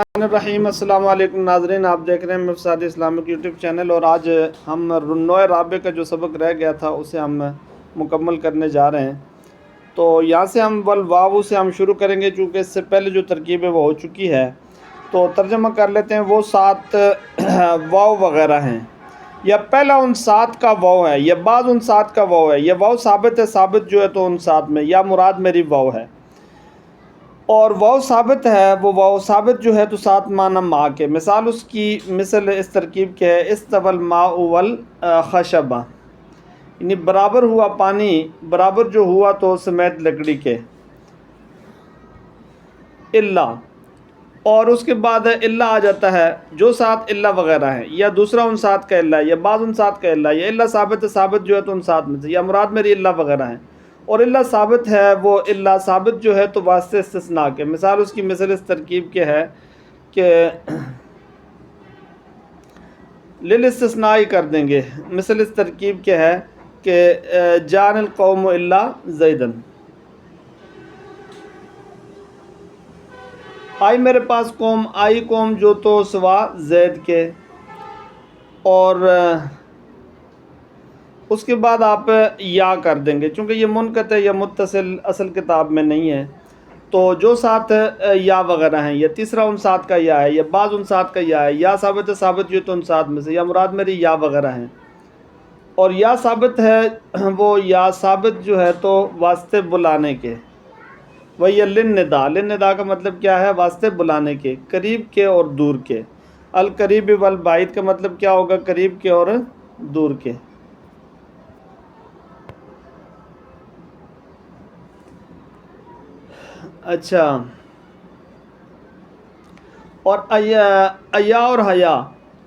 الرحیم السلام علیکم ناظرین، آپ دیکھ رہے ہیں مفسد اسلامک یوٹیوب چینل، اور آج ہم نوع رابع کا جو سبق رہ گیا تھا اسے ہم مکمل کرنے جا رہے ہیں۔ تو یہاں سے ہم والواو سے ہم شروع کریں گے، چونکہ اس سے پہلے جو ترکیب ہے وہ ہو چکی ہے۔ تو ترجمہ کر لیتے ہیں۔ وہ 7 واو وغیرہ ہیں، یا پہلا ان 7 کا واو ہے، یا بعض ان 7 کا واو ہے، یا واو ثابت ہے، ثابت جو ہے تو ان 7 میں، یا مراد میری واو ہے۔ اور واو ثابت ہے، وہ واو ثابت جو ہے تو 7 معنی ماء کے، مثال اس کی مثل اس ترکیب کے ہے، استوى الماء والخشب، یعنی برابر ہوا پانی، برابر جو ہوا تو سمیت لکڑی کے، الا، اور اس کے بعد الا آ جاتا ہے جو 7 الا وغیرہ ہیں، یا دوسرا ان 7 کا الا، یا بعض ان 7 کا الا، یا الا ثابت ہے، ثابت جو ہے تو ان 7 میں سے، یا مراد میری الا وغیرہ ہیں۔ اور الا ثابت ہے، وہ الا ثابت جو ہے تو واسطے استثناء کے، مثال اس کی مثل اس ترکیب کے ہے کہ للاستثناء ہی کر دیں گے، مثل اس ترکیب کے ہے کہ جان القوم الا زیدن، آئی میرے پاس قوم، آئی قوم جو تو سوا زید کے۔ اور اس کے بعد آپ یا کر دیں گے، چونکہ یہ منقطع یا متصل اصل کتاب میں نہیں ہے، تو جو 7 یا وغیرہ ہیں، یا تیسرا ان 7 کا یا ہے، یا بعض ان 7 کا یا ہے، یا ثابت ہے، ثابت جو تو ان 7 میں سے، یا مراد میری یا وغیرہ ہیں۔ اور یا ثابت ہے، وہ یا ثابت جو ہے تو واسطے بلانے کے، وہی للندا، للندا کا مطلب کیا ہے؟ واسطے بلانے کے، قریب کے اور دور کے۔ القریب والبعید کا مطلب کیا ہوگا؟ قریب کے اور دور کے۔ اچھا، اور ایا اور حیا،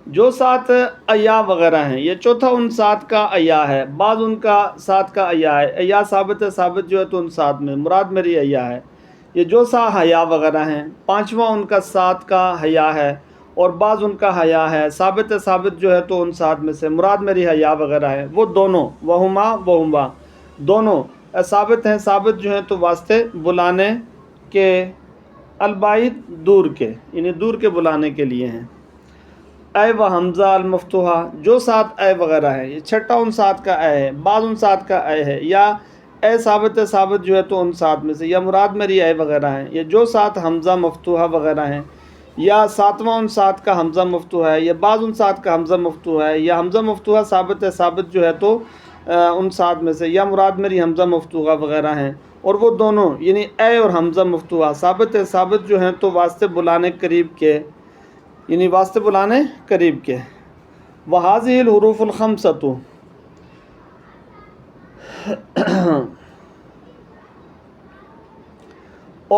جو 7 ایا وغیرہ ہیں، یہ چوتھا ان 7 کا ایا ہے، بعض ان کا 7 کا ایا ہے، ایا ثابت ہے، ثابت جو ہے تو ان 7 میں، مراد میری ایا ہے۔ یہ جو 7 حیا وغیرہ ہیں، پانچواں ان کا 7 کا حیا ہے، اور بعض ان کا حیا ہے، ثابت ہے، ثابت جو ہے تو ان 7 میں سے، مراد میری حیا وغیرہ ہے۔ وہ دونوں، وہما دونوں ثابت ہیں، ثابت جو ہیں تو واسطے بلانے کے، البعید دور کے، یعنی دور کے بلانے کے لیے ہیں۔ اے و حمزہ المفتوحہ، جو 7 اے وغیرہ ہیں، یہ چھٹا ان 7 کا اے ہے، بعض ان 7 کا اے ہے، یا اے ثابت ہے، ثابت جو ہے تو ان 7 میں سے، یا مراد میری اے وغیرہ ہیں۔ یہ جو 7 حمزہ مفتوحہ وغیرہ ہیں، یا 7واں ان 7 کا حمزہ مفتوحہ ہے، یا بعض ان 7 کا حمزہ مفتوحہ ہے، یا حمزہ مفتوحہ ثابت ہے، ثابت جو ہے تو ان 7 میں سے، یا مراد میری حمزہ مفتوحہ وغیرہ ہیں۔ اور وہ دونوں، یعنی اے اور حمزہ مفتوحہ ثابت ہے، ثابت جو ہیں تو واسطے بلانے قریب کے، یعنی واسطے بلانے قریب کے۔ وَهَذِهِ الْحُرُوفُ الْخَمْسَةُ،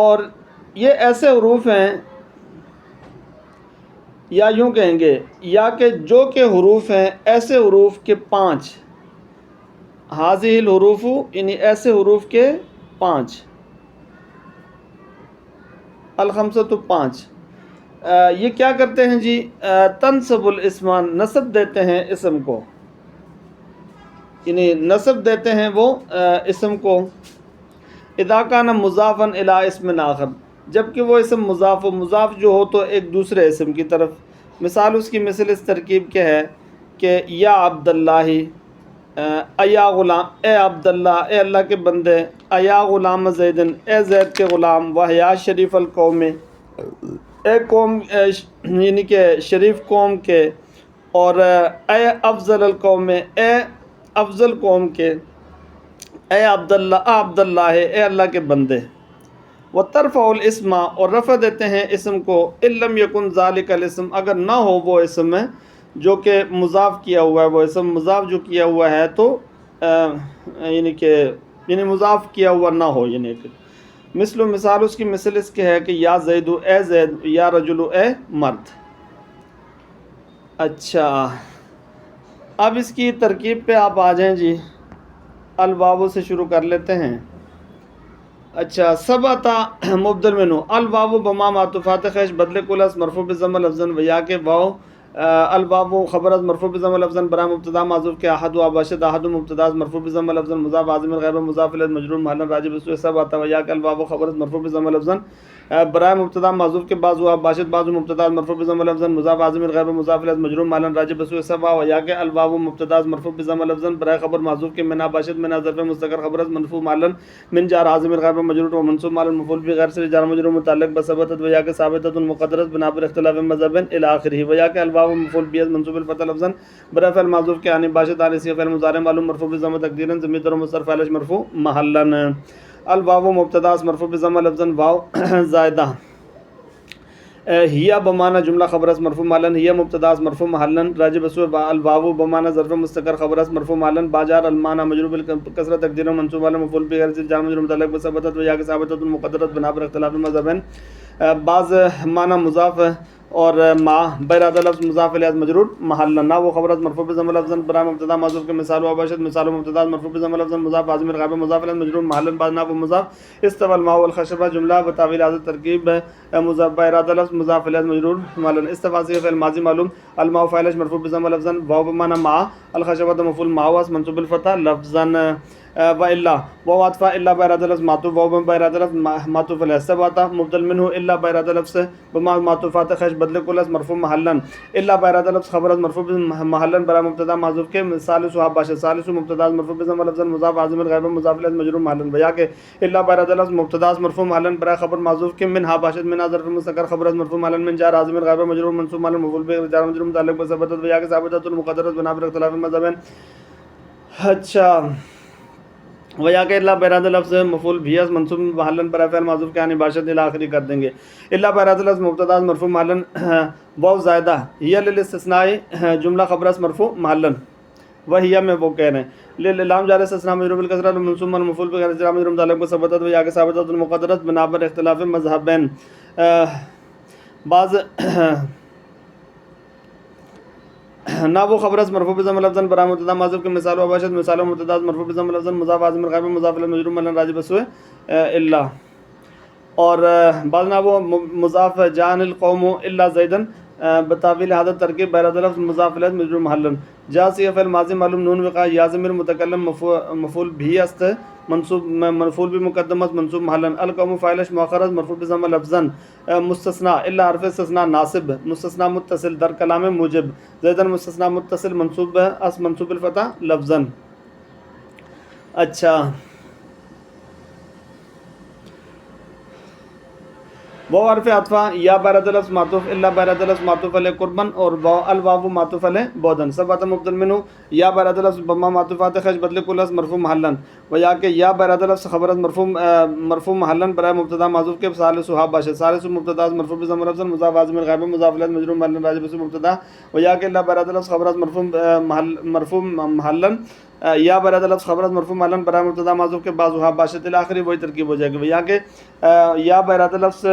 اور یہ ایسے حروف ہیں، یا یوں کہیں گے، یا کہ جو کہ حروف ہیں، ایسے حروف کے 5، هَذِهِ الْحُرُوفُ یعنی ایسے حروف کے 5، الخمسۃ 5۔ یہ کیا کرتے ہیں جی؟ تنصب الاسم، نصب دیتے ہیں اسم کو، یعنی نصب دیتے ہیں وہ اسم کو، اذا کان مضافا الی اسم آخر، جبکہ وہ اسم مضاف و مضاف جو ہو تو ایک دوسرے اسم کی طرف، مثال اس کی مثل اس ترکیب کے ہے کہ یا عبداللہ، ایا غلام، اے عبداللہ، اے اللہ کے بندے، ایا غلام زیدن، اے زید کے غلام، وحیا شریف القوم، اے قوم یعنی کہ شریف قوم کے، اور اے افضل القوم، اے افضل قوم کے، اے عبداللہ، اے اللہ کے بندے۔ وترفع الاسم، اور رفع دیتے ہیں اسم کو، ان لم یکن ذالک الاسم، اگر نہ ہو وہ اسم ہے جو کہ مضاف کیا ہوا ہے، وہ اسم مضاف جو کیا ہوا ہے تو یعنی مضاف کیا ہوا نہ ہو، یعنی کہ مثال اس کی مثل اس کے ہے کہ یا زید، اے زید، یا رجل، اے مرد۔ اچھا، اب اس کی ترکیب پہ آپ آ جائیں جی، الواو سے شروع کر لیتے ہیں۔ اچھا، سبعتا مبدل منو، الواو بما معطوفات خیش بدل کلس مرفوع بضم لفظاً ویا کے واو الباب خبر از مرفوع بضم لفظا برای مبتدا معذوف کے احد و باشد احد مبتدا مرفوع بضم لفظا مضاف عازم الغیب مضاف الیہ مجرور محلا راجع بسوء سب آتا ہے یا کہ الباب خبر از مرفوع بضم لفظا برائے مبتدا معذوف کے بعض و باشد بعض مبتدا مرفوع بضم لفظا مضاف عازم الغیب مضاف الیہ مجرور محلا راجع بسوء سب و یا کہ الباب مبتدا مرفوع بضم لفظا برائے خبر معذوف کے من باشد من ظرف مستقر خبر از مرفوع محلا من جار عازم الغیب مجرور و منصوب محلا مفعول به غیر سے جار مجرور متعلق بثبتت و یا کہ ثابتۃ مقدرۃ بنا پر اختلاف مذهب الی اخره و یا کہ الباب مفعول به منصوب الفتح لفظا برائے فعل معذوف کے یعنی باشد علی سی فعل مضارع معلوم مرفوع بضم تقدیرا ضمیر مصرف فاعل مرفوع محلا الواو مبتدا مرفوع بضم لفظا واو زائدہ ہیا بمعنی جملہ خبر اس مرفوع محلا ہیا مبتدا مرفوع محلا راجع بسوء الواو بمعنی ظرف مستقر خبر اس مرفوع محلا باجار المعنی مجرور بالکسرۃ تقدیر منصوب علی مفعول به غیر جار مجرور متعلق بثبتت و یا کہ ثابتۃ مقدرۃ بنا پر اختلاف مذهب بعض معنی مضاف اور ما براد لفظ مضاف الیہ مجرور محلا نا وہ خبر مرفوع بضم لفظا برا مبتدا معذوف کے مثال و باشد مثال مبتدا مرفوع بضم لفظا مضاف عازم الغیب مضاف الیہ مجرور محلا بعد نا وہ مضاف استوى الماء والخشبہ جملہ بتاویل هذا ترکیب مضاف براد لفظ مضاف الیہ مجرور محلا استوى صيغہ فعل ماضی معلوم الماء فاعل مرفوع بضم لفظا واو بمعنی مع الخشبہ مفعول مع منصوب الفتح لفظا و الا و عطف الا براد لفظ معطوف و براد لفظ معطوف علیہ ثبت مبدل منه الا براد لفظ بما معطوفات خش بدل کل اس مرفوع محلا الا براد لفظ خبر از مرفوع محلا برا مبتدا معذوف کے ثالث و باش ثالث مبتدا مرفوع بضم لفظ مضاف عازم الغیب مضاف الیہ مجرور محلا بیا کہ الا براد لفظ مبتدا مرفوع محلا برا خبر معذوف کے من ها باشد من ظرف مستقر خبر از مرفوع محلا من جار عازم الغیب مجرور منصوب محلا مفعول به جار مجرور متعلق بثبتت بیا کہ ثابتۃ المقدرۃ بنا پر اختلاف مذهب اچھا ویا کہ اللہ براد لفظ مفعول بھی از منصوب محلا برا فعل معذوف کے یعنی باشد الی آخری کر دیں گے اللہ براد لفظ مبتدا مرفوع محلا واو زائدہ ہی للاستثناء جملہ خبر اس مرفوع محلا وہی میں وہ کہہ رہے ہیں للام جار استثناء مجرور بالکسرۃ منصوب مفعول بغیر جار مجرور متعلق بثبتت ویا کہ ثابتۃ المقدرۃ بنا پر اختلاف مذهبین بعض نا وہ خبر اس مرفوع بضم لفظا برا مبتدا معذوف کے مثال و باشد مثال مبتدا مرفوع بضم لفظا مضاف عازم الغیب مضاف الیہ مجرور محلا راجع بسوء الا اور بعض نا وہ مضاف جان القوم الا زیدا بتاویل هذا ترکیب براد لفظ مضاف الیہ مجرور محلا جا سی فعل ماضی معلوم نون وقع یا ضمیر متکلم مفعول بھی است منصوب مفعول بھی مقدم است منصوب محلا القوم فاعل مؤخر مرفوع بضم لفظا مستثنى الا حرف استثناء ناصب مستثنى متصل در کلام موجب زیدا مستثنى متصل منصوب اس منصوب الفتح لفظا اچھا وہ حرف عطفہ یا براد لفظ معطوف الا براد لفظ معطوف علیہ قربن اور الواو معطوف علیہ بودن سبات مبدل منہ یا براد لفظ بما معطوفات خش بدل کل اس مرفوع محلا و یا کہ یا براد لفظ خبر از مرفوع محلا برائے مبتدا معذوف کے ثالث و باش ثالث مبتدا مرفوع بضم لفظ مضاف عازم الغیب مضاف الیہ مجرور محلا راجع بسوء مبتدا و یا کہ لا براد لفظ خبر از مرفوع محلا یا براد لفظ خبر از مرفوع محلا برائے مبتدا معذوف کے بعض وہاں باشد الی آخری وہی ترکیب ہو جائے گی یا کہ یا براد لفظ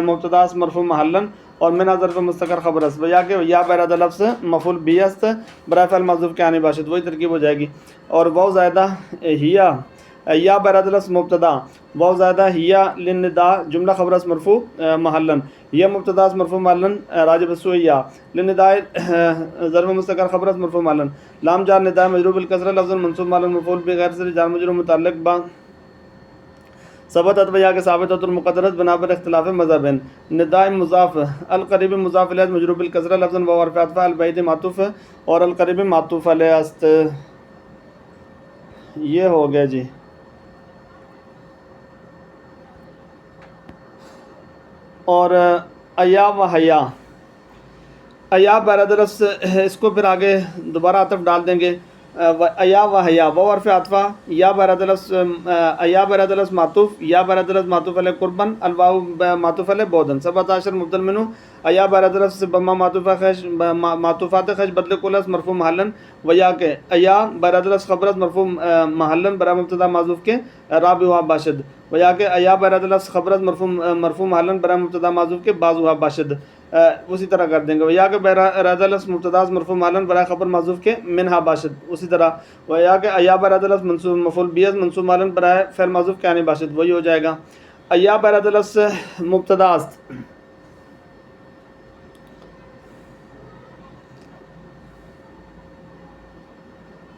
مبتدا مرفوع محلا اور من ظرف مستقر خبر است یا کہ یا براد لفظ مفعول بھی است برائے فعل معذوف کے یعنی باشد وہی ترکیب ہو جائے گی اور واو زائدہ ہیا یا براد لفظ مبتدا واو زائدہ ہیا للنداء جملہ خبر است مرفوع محلا یہ مبتدا مرفوع محلا راجع بسوء یا للنداء ظرف مستقر خبر است مرفوع محلا لام جار نداء مجرور بالکسرہ لفظ منصوب محلا مفعول بغیر سے جار مجرور متعلق با ثبتت ویا کہ ثابتۃ المقدرۃ بنا پر اختلاف مذهبین نداء مضاف القریب مضاف الیہ مجرور بالکسرہ لفظا و حرف عطف البعید معطوف اور القریب معطوف علیہ است یہ ہو گیا جی اور ایا و حیا ایا براد لفظ اس کو پھر آگے دوبارہ عطف ڈال دیں گے ایا و حیا و حرف عطفہ یا براد لفظ ایا براد لفظ معطوف یا براد لفظ معطوف علیہ قربن الواو معطوف علیہ بودن 17 مبدل منہ ایا براد لفظ بما معطوفات خش بدل کل اس مرفوع محلا و یا کہ ایا براد لفظ خبر اس مرفوع محلا برا مبتدا معذوف کے رابع باشد و یا کہ ایا براد لفظ خبر اس مرفوع محلا برا مبتدا معذوف کے بعض باشد اسی طرح کر دیں گے یا کہ براد لفظ مبتدا مرفوع محلا برا خبر معذوف کے منہا باشد اسی طرح و یا کہ ایا براد لفظ منصوب مفعول بھی منصوب محلا برا فعل معذوف کے یعنی باشد وہی ہو جائے گا ایا براد لفظ مبتدا است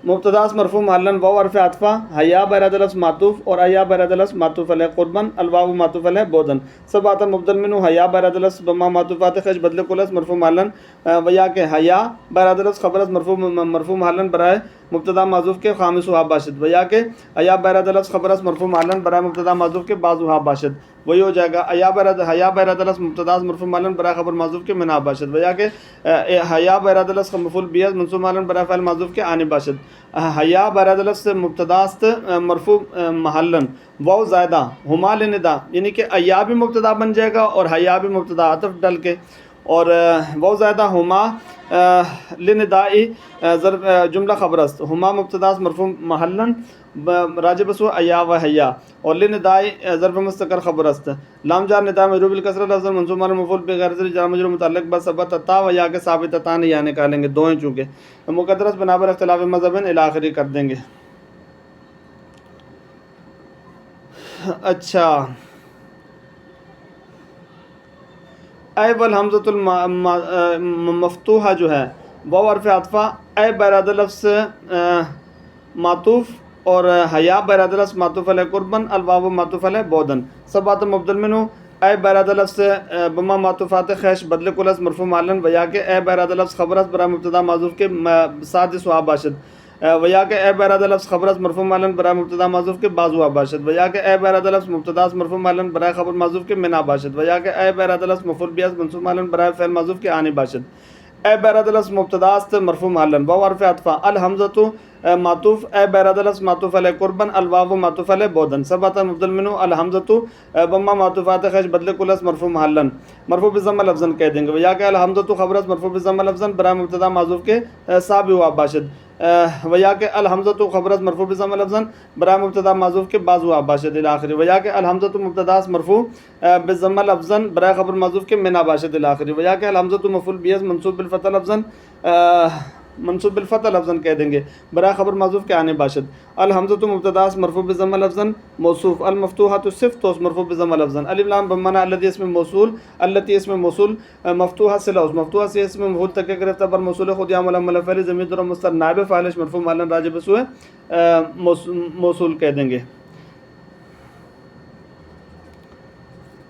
مبتداس مرفوع محلن واو حرف عطفہ حیا براد لفظ معطوف اور ایا براد لفظ معطوف علیہ قربن الواو معطوف علیہ بودن سبعۃ مبدل منہ حیا براد لفظ بما معطوفات خش بدل کلس مرفوع محلن ویا کہ حیا براد لفظ خبر از مرفوع محلن برائے مبتدا معذوف کے خامس و باشد ویا کہ ایا براد لفظ خبر از مرفوع محلن برائے مبتدا معذوف کے بعض و باشد وہی ہو جائے گا حیا براد لفظ مبتدا مرفوع محلن برائے خبر معذوف کے من باشد ویا کہ حیا براد لفظ مفعول به منصوب محلن برائے فعل معذوف کے عن باشد حیا براد لفظ مبتداست مرفوع محلن واو زائدہ ہما لندا یعنی کہ ایا بھی مبتدا بن جائے گا اور حیا بھی مبتدا عطف ڈل کے اور واو زائدہ ہما لندائی ضرب جملہ خبر است ہما مبتداست مرفوع محلن راجب سو ایا و حیا اور لندائی ظرف مستقر خبر است لام جار ندا مجرور بالکسرہ لفظ منصوب مفعول بغیر ذکر جار مجرور متعلق بس ثبت تا و یا کے ثابت تا نے یا نکالیں گے دو ہیں چونکہ مقدرس بنابر اختلاف مذہبن الی آخری کر دیں گے. اچھا اے والحمزۃ المفتوحہ جو ہے واو حرف عطفہ اے براد لفظ معطوف اور حیا براد لفظ معطوف علیہ قربن الواو معطوف علیہ بودن سبعۃ مبدل منہ اے براد لفظ بما معطوفات خیش بدل کلس مرفوع محلن ویا کہ اے براد لفظ خبرس برائے مبتدا معذوف کے سادس و باشد ویا کہ اے براد لفظ خبرس مرفوع محلن برائے مبتدا معذوف کے بعض و باشد ویا کہ اے براد لفظ مبتداس مرفوع محلن برائے خبر معذوف کے من باشد ویا کہ اے براد لفظ مفعول به منصوب محلن برائے فعل معذوف کے عن باشد اے براد لفظ مبتداست مرفوع محلن واو حرف عطفہ الحمزۃ معطوف اے براد لفظ معطوف علیہ قربن الواو معطوف علیہ بودن سبعۃ مبدل منہ الحمزۃ بما معطوفات خش بدل کلس مرفوع محلن مرفوع بضم لفظن کہہ دیں گے ویا کہ الحمزۃ خبرس مرفوع بضم لفظن برائے مبتدا معذوف کے صاب و باشد ویا کہ الحمزۃ خبرس مرفوع بضم لفظن برائے مبتدا معذوف کے بعض و باشد الی آخر ویا کہ الحمزۃ مبتداس مرفوع بضم لفظن برائے خبر معذوف کے من باشد الی آخر ویا کہ الحمزۃ مفعول به منصوب بالفتح لفظن منصوب بالفتح لفظن کہہ دیں گے برائے خبر معذوف کے عن باشد الحمزۃ مبتداس مرفوع بضم لفظن موصوف المفتوحۃ صفت مرفوع بضم لفظن الف لام بمعنى الذي اسم موصول التي اسم موصول مفتوحہ صلہ مفتوحہ سے اسم مفعول تک گرفتہ بر موصول خود یا ملم فعل ضمیر ضرب مستتر نائب فاعل مرفوع محلن راجب سو موصول کہہ دیں گے.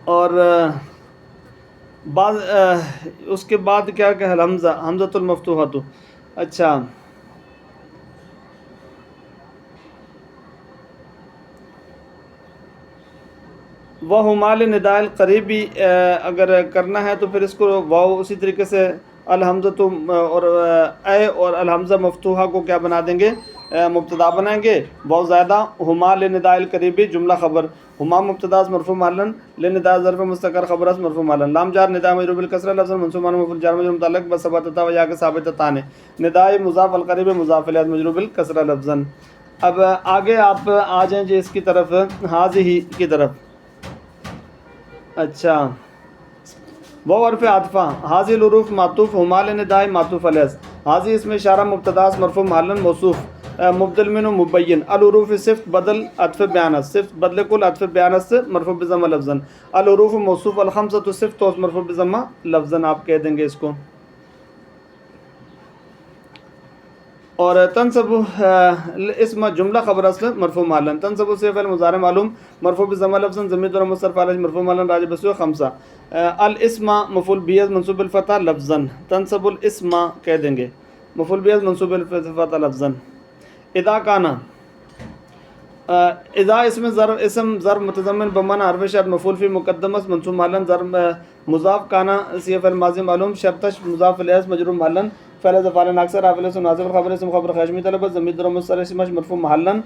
اور بعض اس کے بعد کیا کہ حمزۃ المفتوحۃ. اچھا وہما لنداء القریبی اگر کرنا ہے تو پھر اس کو واو اسی طریقے سے الحمزۃ اور اے اور الحمزہ مفتوحہ کو کیا بنا دیں گے مبتدا بنائیں گے واو زائدہ ہما لنداء القریبی جملہ خبر ہما مبتداس مرفوع محلن لنداء ظرف مستقر خبرس مرفوع محلن لام جار نداء مجرور بالکسرہ لفظ منصوب مفعول جار مجرور متعلق بس ثبت تا و یا کے ثابت تا نے نداء مضاف القریب مضاف الیہ مجرور بالکسرہ لفظا. اب آگے آپ آ جائیں جی اس کی طرف حاضی کی طرف. اچھا وہ حرف عطفہ حاضی الحروف معطوف ہما لنداء معطوف علیہ حاضی اس میں اشارہ مبتداس مرفوع محلن موصوف مبدل منہ مبین الحروف صفت بدل عطف بیانت صفت بدل کل عطف بیانت سے مرفوع بضم لفظن الحروف موصوف الخمسۃ صفت مرفوع بضم لفظن آپ کہہ دیں گے اس کو. اور تنصب اسم جملہ خبر اصل مرفوع محلن تنصب سے فعل مضارع معلوم مرفوع بضم لفظن ضمیر ضمیر مستتر فاعل مرفوع محلن راجع بسو خمسہ الاسم مفعول به منصوب بالفتح لفظا تنصب الاسم کہہ دیں گے مفعول به منصوب بالفتح لفظا. اذا کانا اذا اسم ضرب متضمن بمعنى حرف شرط مفعول فی مقدمس منصوب محلن ضرب مضاف کانا صیغہ فعل ماضی معلوم شرطش مضاف الیہ مجرور محلن فعل افعال ناقصہ رافع اسم ناصب خبر اسم خبر خاشمی طلب ضمیر ضرب مستتر اسم مرفوع محلن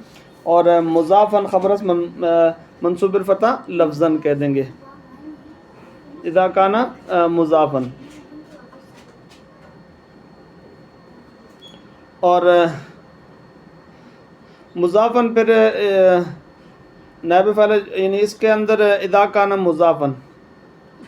اور مضاف خبر منصوب بالفتح لفظا کہہ دیں گے اذا کانا مضافا. اور مضافن پھر نائب فاعل یعنی اس کے اندر اذا کان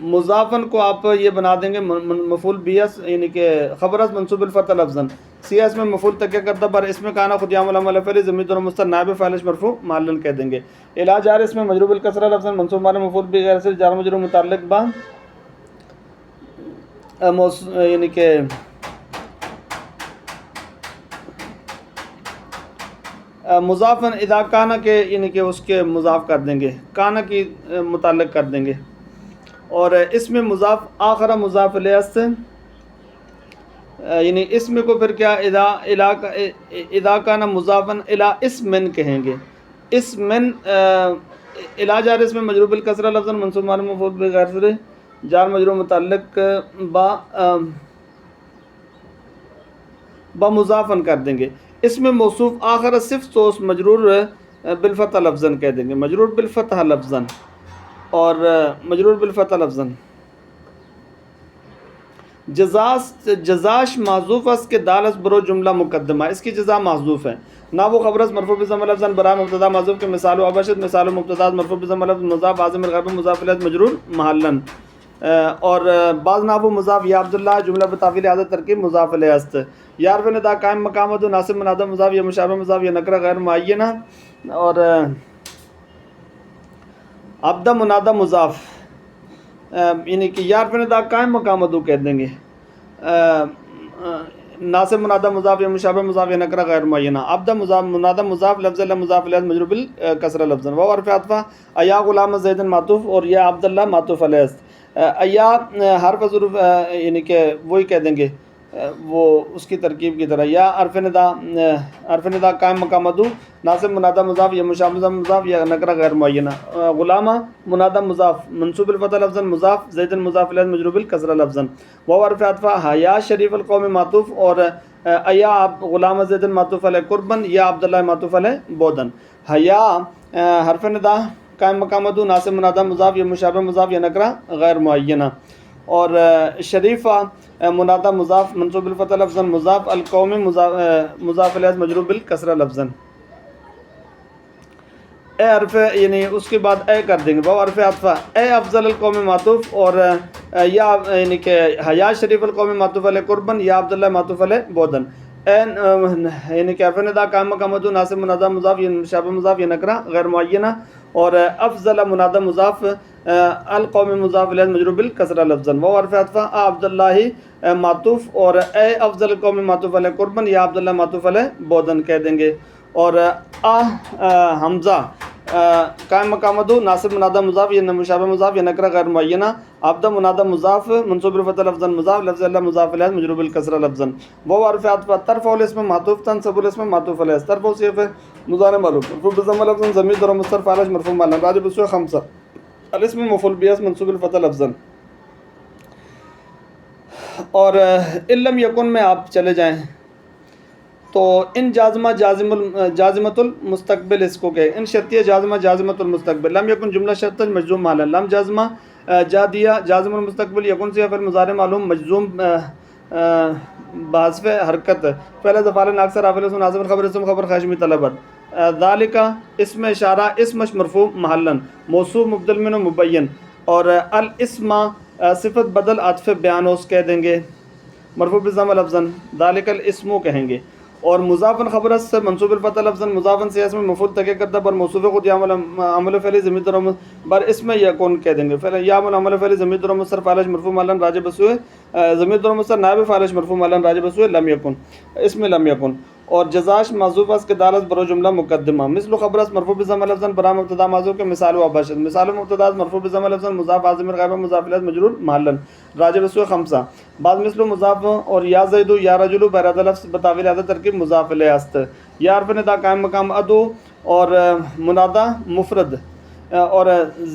مضافن کو آپ یہ بنا دیں گے مفعول بیس یعنی کہ خبرس منصوب الفتح لفظاً سیاس میں مفعول تک کرتا پر اس میں کانا خود یام العمل فعل ضمیر اور مستتر نائب فاعل مرفوع محلن کہہ دیں گے. علاج جار اس میں مجرور بالکسرہ لفظاً منصوب محل مفعول بغیر سے جار مجرور متعلق با یعنی کہ مضافن اذا کانا کے یعنی کہ اس کے مضاف کر دیں گے، کانا کی متعلق کر دیں گے. اور اس میں مضاف آخر مضاف الیہ سے یعنی اسم کو پھر کیا اذا کانا مضافن الی اسمن کہیں گے. اسمن الی جار اس میں مجرور بالکسرہ لفظا منصوب معلوم مفعول بغیر سے جار مجرور متعلق با مضافن کر دیں گے. اس میں موصوف آخر صرف تو اس مجرور بالفتح لفظا کہہ دیں گے، مجرور بالفتح لفظا اور مجرور بالفتح لفظا. جزاش محذوف اس کے دالس برو جملہ مقدمہ، اس کی جزا محذوف ہے. نابو خبرس مرفوع بضم لفظا برا مبتدا محذوف کے مثال و ابشد مثال و مبتدا مرفوع بضم لفظ مضاف عازم الغیب مضاف الیہ مجرور محلن. اور بعض نابو مضاف یا عبداللہ جملہ بتعویل اعادہ ترکیب مضاف الیہ است. یا حرف ندا قائم مقامۃ ناصب منادہ مضاف یا مشابہ مضاف یا نکرہ غیر معینہ. اور عبدہ منادہ مضاف یعنی کہ یا حرف ندا قائم مقامۃ کہہ دیں گے، ناصب منادہ مضاف یا مشابہ مضاف یا نکرہ غیر معینہ. عبدہ مضاف منادہ مضاف لفظ اللہ مضاف الیہ مجرور بالکسرہ لفظا. و حرف عطف ایا غلام زید معطوف اور یا عبداللہ معطوف علیہ است. ایا حرف ظروف یعنی کہ وہی کہہ دیں گے وہ اس کی ترکیب کی طرح. یا حرف ندا قائم مقامہ ناصب منادہ مضاف یا مشابہ مضاف یا نکرہ غیر معینہ. غلامہ منادہ مضاف منصوب الفتح لفظا مضاف زید مضاف الیہ مجرور بالکسرہ لفظا. و حرف عطف حیا شریف القوم معطوف اور ایا غلام زید معطوف علیہ قربن یا عبداللہ معطوف علیہ بودن. حیا حرف ندا قائم مقامہ ناصب منادہ مضاف یا مشابہ مضاف یا نکرہ غیر معینہ. اور شریفہ منادہ مضاف منصوب الفتح لفظا مضاف القوم مضاف الیہ مجرور بالکسرہ لفظا. اے حرف یعنی اس کے بعد اے کر دیں گے. وہ حرف عطف اے افضل القوم معطوف اور یا یعنی کہ حیا شریف القوم معطوف علیہ قربن یا عبداللہ معطوف علیہ بودن. اے یعنی کہ حرف ندا قائم مقامہ ناصب منادہ مضاف یا مشابہ مضاف یا نکرہ غیر معینہ. اور افضل منادہ مضاف القوم مضاف الیہ مجرور بالکسرہ لفظا. وہ حرف عطف عبداللہ معطوف اور اے افضل القوم معطوف علیہ قربن یا عبداللہ معطوف علیہ بودن کہہ دیں گے. اور حمزہ قائم مقامہ ناصب منادہ مضاف یا مشابہ مضاف یا نکرہ غیر معینہ. عبدہ منادہ مضاف منصوب الفتح لفظا مضاف لفظ اللہ مضاف الیہ مجرور بالکسرہ لفظا. وہ حرف عطف ترفع الاسم معطوف تنصب الاسم معطوف علیہ. ترفع صیغہ مضارع معلوم مرفوع بضم لفظا ضمیر ضرب مستتر فاعل مرفوع معلوم راجع بسوء خمسہ الاسم مفعول به منصوب الفتح لفظا. اور علم یکن میں آپ چلے جائیں تو ان جازمہ جازمۃ المستقبل اس کو کہ ان شرطیہ جازمہ جازمۃ المستقبل. لم یکن جملہ شرط مجزوم محلا. لم جازمہ جادیہ جازم المستقبل یکن سے فعل مضارع معلوم مجزوم بحذف حرکت فعل افعال اکثر حافظ ناصب خبر اسم خبر خاشمی طلبت. ذالک اسم اشارہ اسم مرفوع محلا موصوف مبدل منہ مبین. اور الاسم صفت بدل عطف بیانوس کہہ دیں گے مرفوع بضم لفظا ذالک الاسم کہیں گے. اور مضافن خبر سے منصوب الفتح لفظا مضافن سے اسم مفعول تک کردہ بر موصوف خود یا عمل فعل ضمیر ضرب بر اسم یکون کہہ دیں گے. فعل یا عمل فعل ضمیر ضرب مستتر فاعل مرفوع معلوم راجع بسوء ضمیر ضرب مستتر نائب فاعل مرفوع معلوم راجع بسوء لم یکن اسم لم یکن. اور جزاش محذوف اس کے دالس برو جملہ مقدمہ مثل خبرس مرفوع بضم لفظا برا مبتدا محذوف کے مثال و ابشد مثال مبتدا مرفوع بضم لفظا مضاف عازم الغیب مضاف الیہ مجرور محلن راجع بسوء خمسہ. بعض مثل مضاف اور یا زید یا رجل برادہ لفظ بتاویل اعادہ ترکیب مضاف الیہ است. یا حرف ندا قائم مقام ادو اور منادہ مفرد اور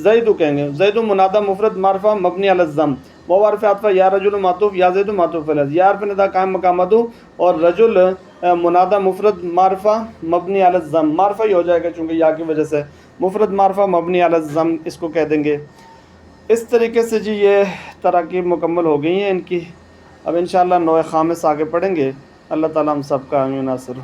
زید کہیں گے. زید منادہ مفرد معرفہ مبنی علی الضم. وہ حرف عطف یا رجل معطوف یا زید معطوف علیہ. یا حرف ندا قائم مقام ادو اور رجل منادہ مفرد معرفہ مبنی علی الضم. معرفہ ہی ہو جائے گا چونکہ یا کی وجہ سے مفرد معرفہ مبنی علی الضم اس کو کہہ دیں گے. اس طریقے سے جی یہ تراکیب مکمل ہو گئی ہیں ان کی. اب انشاءاللہ نوع خامس آگے پڑھیں گے. اللہ تعالیٰ ہم سب کا آمین ناصر.